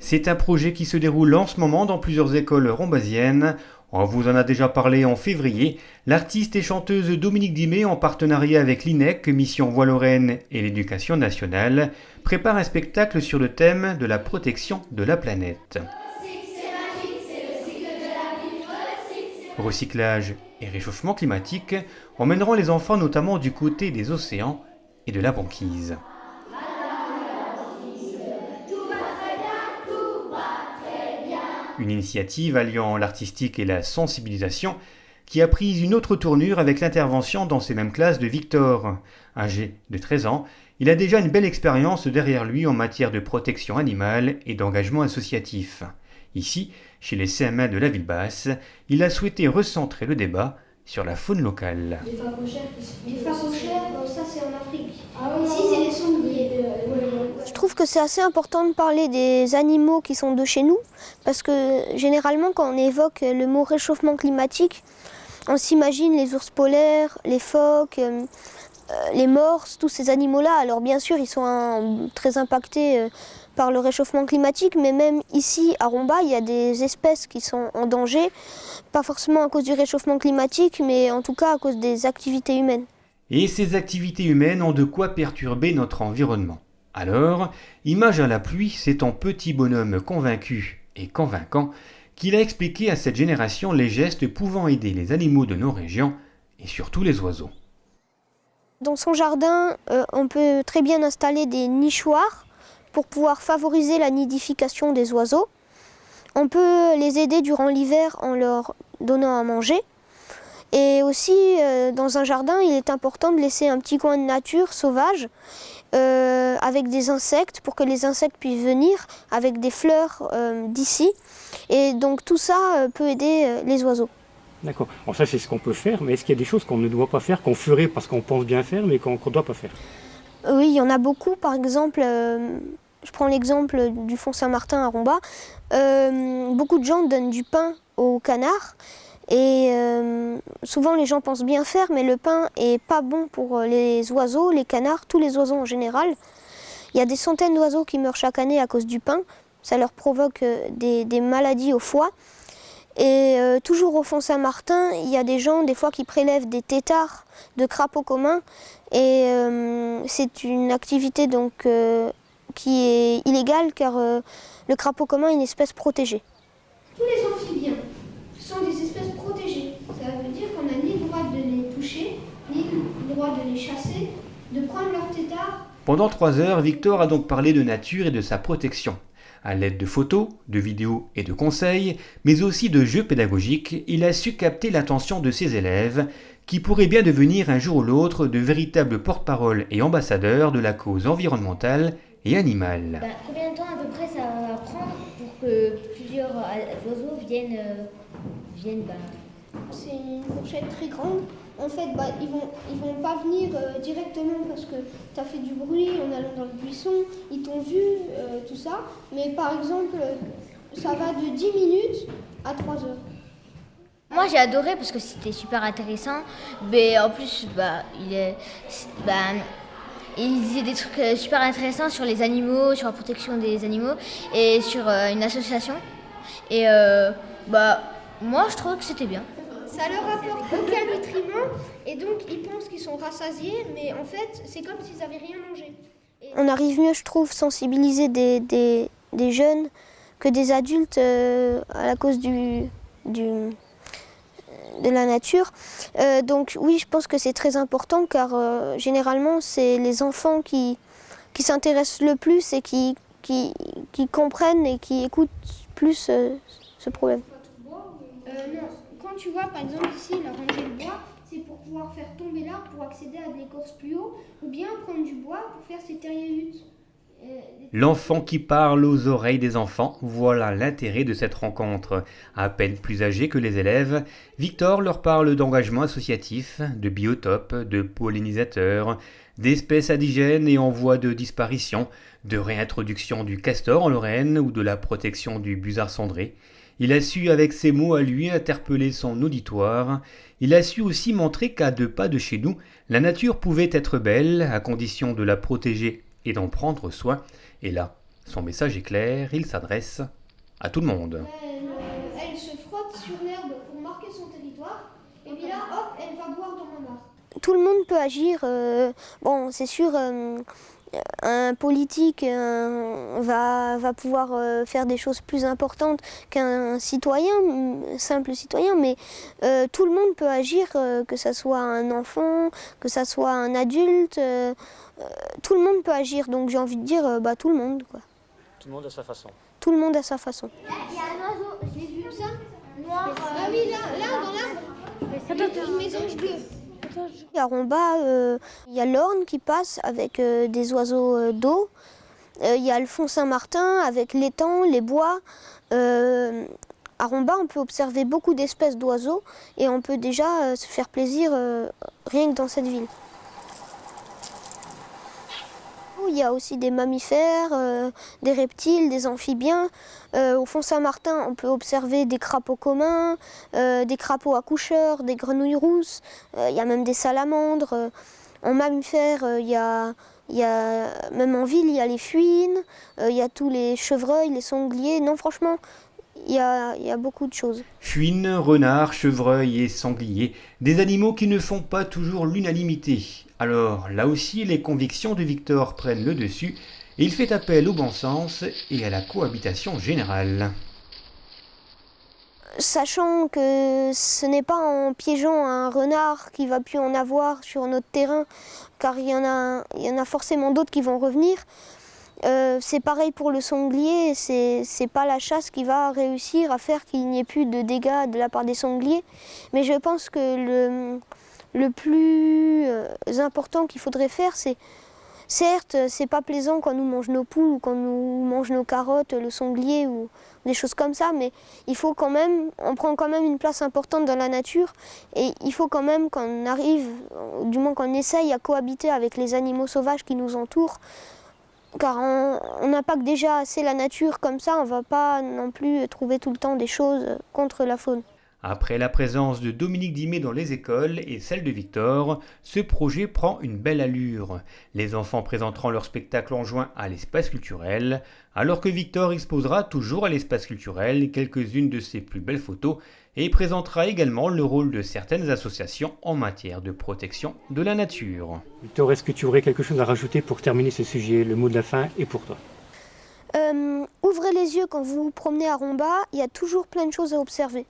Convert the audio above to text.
C'est un projet qui se déroule en ce moment dans plusieurs écoles rombasiennes. On vous en a déjà parlé en février. L'artiste et chanteuse Dominique Dimé, en partenariat avec l'INEC, Mission Voix Lorraine et l'Éducation nationale, prépare un spectacle sur le thème de la protection de la planète. Recyclage et réchauffement climatique emmèneront les enfants notamment du côté des océans et de la banquise. Une initiative alliant l'artistique et la sensibilisation qui a pris une autre tournure avec l'intervention dans ces mêmes classes de Victor. Âgé de 13 ans, il a déjà une belle expérience derrière lui en matière de protection animale et d'engagement associatif. Ici, chez les CM1 de la ville basse, il a souhaité recentrer le débat sur la faune locale. Les phacochères, ça c'est en Afrique. Ici c'est les sangliers. Je trouve que c'est assez important de parler des animaux qui sont de chez nous, parce que généralement quand on évoque le mot réchauffement climatique, on s'imagine les ours polaires, les phoques, les morses, tous ces animaux-là. Alors bien sûr ils sont très impactés par le réchauffement climatique, mais même ici à Romba, il y a des espèces qui sont en danger, pas forcément à cause du réchauffement climatique, mais en tout cas à cause des activités humaines. Et ces activités humaines ont de quoi perturber notre environnement. Alors, image à la pluie, c'est en petit bonhomme convaincu et convaincant qu'il a expliqué à cette génération les gestes pouvant aider les animaux de nos régions et surtout les oiseaux. Dans son jardin, on peut très bien installer des nichoirs pour pouvoir favoriser la nidification des oiseaux. On peut les aider durant l'hiver en leur donnant à manger. Et aussi, dans un jardin, il est important de laisser un petit coin de nature sauvage avec des insectes pour que les insectes puissent venir, avec des fleurs d'ici. Et donc tout ça peut aider les oiseaux. D'accord. Alors ça, c'est ce qu'on peut faire, mais est-ce qu'il y a des choses qu'on ne doit pas faire, qu'on ferait parce qu'on pense bien faire, mais qu'on ne doit pas faire? Oui, il y en a beaucoup. Par exemple, je prends l'exemple du Fond Saint-Martin à Romba. Beaucoup de gens donnent du pain aux canards. Et souvent les gens pensent bien faire, mais le pain est pas bon pour les oiseaux, les canards, tous les oiseaux en général. Il y a des centaines d'oiseaux qui meurent chaque année à cause du pain. Ça leur provoque des maladies au foie. Et toujours au Fond Saint-Martin, il y a des gens des fois qui prélèvent des têtards de crapauds communs. Et c'est une activité donc qui est illégale car le crapaud commun est une espèce protégée. Tous les amphibiens sont des espèces protégées. Ça veut dire qu'on n'a ni le droit de les toucher, ni le droit de les chasser, de prendre leur tétard. Pendant 3 heures, Victor a donc parlé de nature et de sa protection. À l'aide de photos, de vidéos et de conseils, mais aussi de jeux pédagogiques, il a su capter l'attention de ses élèves, qui pourraient bien devenir un jour ou l'autre de véritables porte-parole et ambassadeurs de la cause environnementale et animale. Combien de temps à peu près ça va prendre pour que plusieurs oiseaux viennent C'est une fourchette très grande. En fait, ils vont pas venir directement parce que tu as fait du bruit en allant dans le buisson, ils t'ont vu, tout ça. Mais par exemple, ça va de 10 minutes à 3 heures. Moi j'ai adoré parce que c'était super intéressant. Mais en plus, il disait des trucs super intéressants sur les animaux, sur la protection des animaux et sur une association. Et moi je trouvais que c'était bien. Ça leur apporte aucun nutriment et donc ils pensent qu'ils sont rassasiés, mais en fait c'est comme s'ils n'avaient rien mangé. On arrive mieux, je trouve, sensibiliser des jeunes que des adultes à la cause de la nature. Donc oui, je pense que c'est très important car généralement c'est les enfants qui s'intéressent le plus et qui comprennent et qui écoutent plus ce problème. Non. Quand tu vois par exemple ici il a rangé le bois, c'est pour pouvoir faire tomber l'arbre pour accéder à de l'écorce plus haut ou bien prendre du bois pour faire ses terriers-huttes. L'enfant qui parle aux oreilles des enfants, voilà l'intérêt de cette rencontre. À peine plus âgé que les élèves, Victor leur parle d'engagement associatif, de biotopes, de pollinisateurs, d'espèces indigènes et en voie de disparition, de réintroduction du castor en Lorraine ou de la protection du busard cendré. Il a su avec ses mots à lui interpeller son auditoire. Il a su aussi montrer qu'à 2 pas de chez nous, la nature pouvait être belle à condition de la protéger et d'en prendre soin. Et là, Son message est clair, il s'adresse à tout le monde. Elle se frotte sur l'herbe pour marquer son territoire, et puis là, hop, elle va boire dans la mare. Tout le monde peut agir. Bon, c'est sûr, un politique va pouvoir faire des choses plus importantes qu'un citoyen, simple citoyen, mais tout le monde peut agir, que ce soit un enfant, que ce soit un adulte, tout le monde peut agir. Donc j'ai envie de dire, tout le monde, quoi. Tout le monde à sa façon. Tout le monde à sa façon. Il y a un oiseau, je l'ai vu, ça noir. Ah oui, là, dans l'arbre. Attends, une mésange bleue. À Romba, il y a l'Orne qui passe avec des oiseaux d'eau. Il y a le Font Saint-Martin avec l'étang, les bois. À Romba, on peut observer beaucoup d'espèces d'oiseaux et on peut déjà se faire plaisir rien que dans cette ville. Il y a aussi des mammifères, des reptiles, des amphibiens. Au Font Saint-Martin, on peut observer des crapauds communs, des crapauds accoucheurs, des grenouilles rousses. Il y a même des salamandres. En mammifères, même en ville, il y a les fuines, il y a tous les chevreuils, les sangliers. Non, franchement, il y a beaucoup de choses. Fuines, renards, chevreuils et sangliers, des animaux qui ne font pas toujours l'unanimité. Alors, là aussi, les convictions de Victor prennent le dessus et il fait appel au bon sens et à la cohabitation générale. Sachant que ce n'est pas en piégeant un renard qu'il va plus en avoir sur notre terrain, car il y en a forcément d'autres qui vont revenir. C'est pareil pour le sanglier, c'est pas la chasse qui va réussir à faire qu'il n'y ait plus de dégâts de la part des sangliers. Mais je pense que le plus important qu'il faudrait faire, c'est... Certes, c'est pas plaisant quand nous mange nos poules ou quand nous mange nos carottes, le sanglier ou des choses comme ça, mais il faut quand même, on prend quand même une place importante dans la nature et il faut quand même qu'on arrive, du moins qu'on essaye à cohabiter avec les animaux sauvages qui nous entourent, car on n'a pas que déjà assez la nature comme ça, on ne va pas non plus trouver tout le temps des choses contre la faune. Après la présence de Dominique Dimet dans les écoles et celle de Victor, ce projet prend une belle allure. Les enfants présenteront leur spectacle en juin à l'espace culturel, alors que Victor exposera toujours à l'espace culturel quelques-unes de ses plus belles photos et présentera également le rôle de certaines associations en matière de protection de la nature. Victor, est-ce que tu aurais quelque chose à rajouter pour terminer ce sujet? Le mot de la fin est pour toi. Ouvrez les yeux quand vous vous promenez à Romba, il y a toujours plein de choses à observer.